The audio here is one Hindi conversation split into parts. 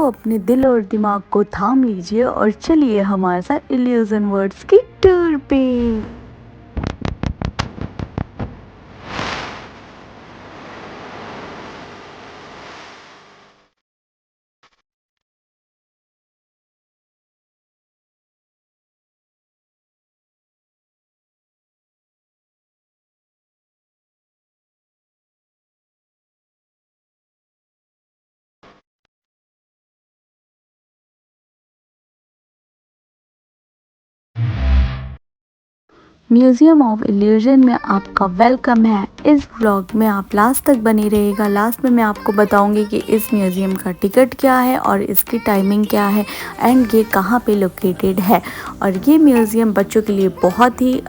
अपने दिल और दिमाग को थाम लीजिए और चलिए हमारे साथ इल्यूजन वर्ड्स की टूर पे। म्यूजियम ऑफ इल्यूजन में आपका वेलकम है। इस व्लॉग में आप लास्ट तक बने रहिएगा। लास्ट में मैं आपको बताऊंगी कि इस म्यूजियम का टिकट क्या है और इसकी टाइमिंग क्या है एंड ये कहाँ पे लोकेटेड है। और ये म्यूजियम बच्चों के लिए बहुत ही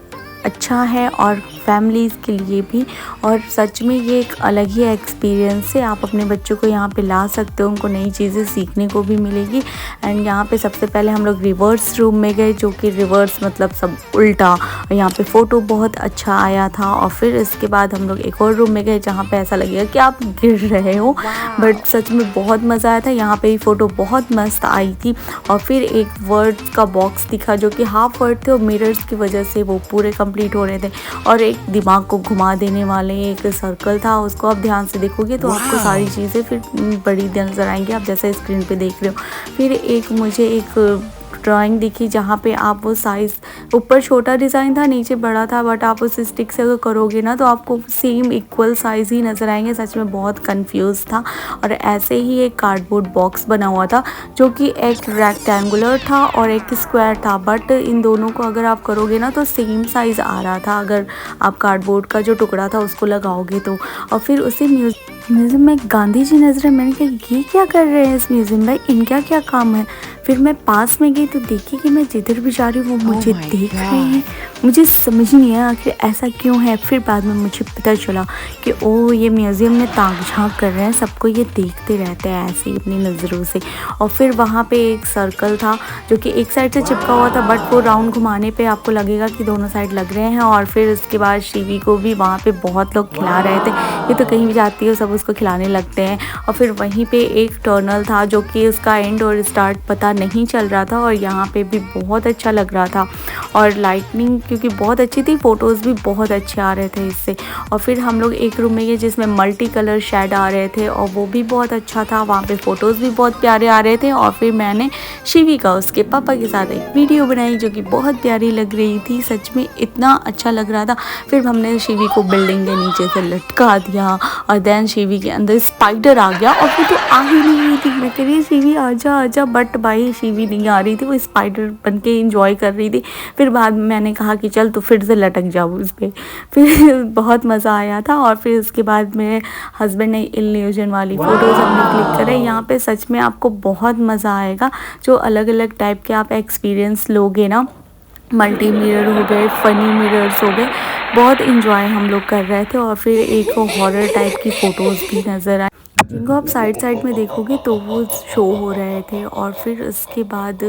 अच्छा है और फैमिलीज़ के लिए भी। और सच में ये एक अलग ही एक्सपीरियंस है। आप अपने बच्चों को यहाँ पे ला सकते हो, उनको नई चीज़ें सीखने को भी मिलेगी। एंड यहाँ पे सबसे पहले हम लोग रिवर्स रूम में गए, जो कि रिवर्स मतलब सब उल्टा। और यहाँ पे फ़ोटो बहुत अच्छा आया था। और फिर इसके बाद हम लोग एक और रूम में गए जहाँ पे ऐसा लगेगा कि आप गिर रहे हो, बट सच में बहुत मज़ा आया था। यहाँ पे भी फ़ोटो बहुत मस्त आई थी। और फिर एक वर्ड का बॉक्स दिखा जो कि हाफ वर्ड थे और मिरर्स की वजह से वो पूरे कंप्लीट हो रहे थे। और एक दिमाग को घुमा देने वाले एक सर्कल था, उसको आप ध्यान से देखोगे तो आपको सारी चीज़ें फिर बड़ी नजर आएंगी, आप जैसे स्क्रीन पे देख रहे हो। फिर एक मुझे एक ड्राइंग दिखी जहाँ पे आप वो साइज़ ऊपर छोटा डिज़ाइन था, नीचे बड़ा था, बट आप उस स्टिक से अगर करोगे ना तो आपको सेम इक्वल साइज़ ही नज़र आएंगे। सच में बहुत कंफ्यूज था। और ऐसे ही एक कार्डबोर्ड बॉक्स बना हुआ था जो कि एक रेक्टेंगुलर था और एक स्क्वायर था, बट इन दोनों को अगर आप करोगे ना तो सेम साइज़ आ रहा था अगर आप कार्डबोर्ड का जो टुकड़ा था उसको लगाओगे तो। और फिर उसी म्यूज़ियम में गांधी जी नजर, मैंने कहा ये क्या कर रहे हैं इस म्यूज़ियम में, इनका क्या काम है। फिर मैं पास में गई तो देखी कि मैं जिधर भी जा रही हूँ वो मुझे देख रहे हैं। मुझे समझ नहीं आया आखिर ऐसा क्यों है। फिर बाद में मुझे पता चला कि ओ ये म्यूज़ियम में ताक झांक कर रहे हैं, सबको ये देखते रहते हैं ऐसे ही अपनी नज़रों से। और फिर वहाँ पे एक सर्कल था जो कि एक साइड से चिपका हुआ था, बट वो राउंड घुमाने पे आपको लगेगा कि दोनों साइड लग रहे हैं। और फिर उसके बाद शिवी को भी वहाँ पे बहुत लोग खिला रहे थे। ये तो कहीं भी जाती है सब उसको खिलाने लगते हैं। और फिर वहीं पे एक टनल था जो कि उसका एंड और स्टार्ट पता नहीं चल रहा था, और यहाँ पे भी बहुत अच्छा लग रहा था। और लाइटनिंग क्योंकि बहुत अच्छी थी, फ़ोटोज़ भी बहुत अच्छे आ रहे थे इससे। और फिर हम लोग एक रूम में गए जिसमें मल्टी कलर शेड आ रहे थे और वो भी बहुत अच्छा था। वहाँ पे फ़ोटोज़ भी बहुत प्यारे आ रहे थे। और फिर मैंने शिवी का उसके पापा के साथ एक वीडियो बनाई जो कि बहुत प्यारी लग रही थी। सच में इतना अच्छा लग रहा था। फिर हमने शिवी को बिल्डिंग के नीचे से लटका दिया और देन शिवी के अंदर स्पाइडर आ गया और वो तो आ ही नहीं रही थी। मैं कह रही शिवी आजा आजा, बट भाई शिवी नहीं आ रही थी, वो स्पाइडर बन के इंजॉय कर रही थी। फिर बाद में मैंने कहा कि चल तो फिर से लटक जाओ उस पर। फिर बहुत मज़ा आया था। और फिर उसके बाद मेरे हस्बैंड ने इल्यूजन वाली फ़ोटोज़ अपनी क्लिक करे। यहाँ पे सच में आपको बहुत मज़ा आएगा। जो अलग अलग टाइप के आप एक्सपीरियंस लोगे ना, मल्टी मिरर हो गए, फ़नी मिरर्स हो गए, बहुत इंजॉय हम लोग कर रहे थे। और फिर एक हॉरर टाइप की फ़ोटोज़ भी नज़र आई जिनको आप साइड साइड में देखोगे तो वो शो हो रहे थे। और फिर उसके बाद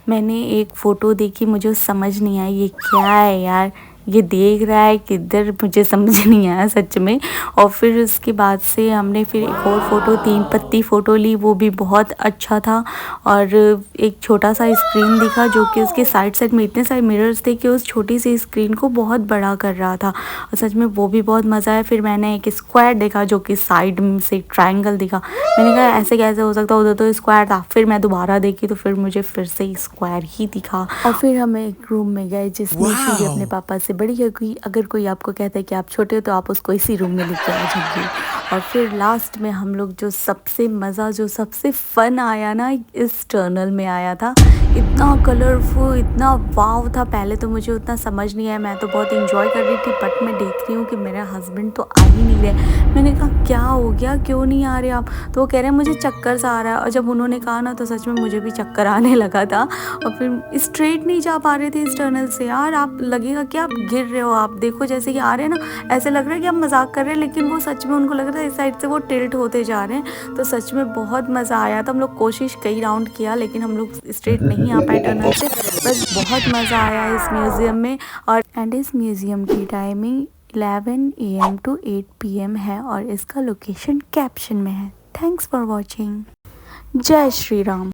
मैंने एक फ़ोटो देखी, मुझे समझ नहीं आई ये क्या है यार, ये देख रहा है किधर, मुझे समझ नहीं आया सच में। और फिर उसके बाद से हमने फिर एक और फ़ोटो 3 पत्ती फ़ोटो ली, वो भी बहुत अच्छा था। और एक छोटा सा स्क्रीन दिखा जो कि उसके साइड साइड में इतने सारे मिरर्स थे कि उस छोटी सी स्क्रीन को बहुत बड़ा कर रहा था। और सच में वो भी बहुत मज़ा आया। फिर मैंने एक स्क्वायर देखा जो कि साइड से ट्रायंगल दिखा। मैंने कहा ऐसे कैसे हो सकता, उधर तो स्क्वायर था। फिर मैं दोबारा देखी तो फिर मुझे फिर से स्क्वायर ही दिखा। और फिर हम एक रूम में गए जिसमें शिवी अपने पापा से बड़ी है। कोई अगर कोई आपको कहता है कि आप छोटे हो तो आप उसको इसी रूम में लेके आ जाइए। और फिर लास्ट में हम लोग जो सबसे मज़ा, जो सबसे फ़न आया ना, इस टनल में आया था। इतना कलरफुल, इतना वाव था। पहले तो मुझे उतना समझ नहीं आया, मैं तो बहुत इंजॉय कर रही थी, बट मैं देख रही हूँ कि मेरा हस्बैंड तो आ ही नहीं रहे। मैंने कहा क्या हो गया, क्यों नहीं आ रहे आप। तो वो कह रहे हैं मुझे चक्कर सा आ रहा है। और जब उन्होंने कहा ना तो सच में मुझे भी चक्कर आने लगा था। और फिर स्ट्रेट नहीं जा पा रहे थे इस टनल से। यार आप लगेगा कि आप गिर रहे हो। आप देखो जैसे कि आ रहे हैं ना, ऐसे लग रहा है कि आप मजाक कर रहे हैं, लेकिन वो सच में उनको लग रहा है इस साइड से वो टिल्ट होते जा रहे हैं। तो सच में बहुत मज़ा आया था। हम लोग कोशिश कई राउंड किया लेकिन हम लोग स्ट्रेट नहीं आ पाए टनल से। बस बहुत मज़ा आया इस म्यूज़ियम में। और इस म्यूज़ियम की टाइमिंग 11 AM to 8 PM है और इसका लोकेशन कैप्शन में है। Thanks for watching. जय श्री राम।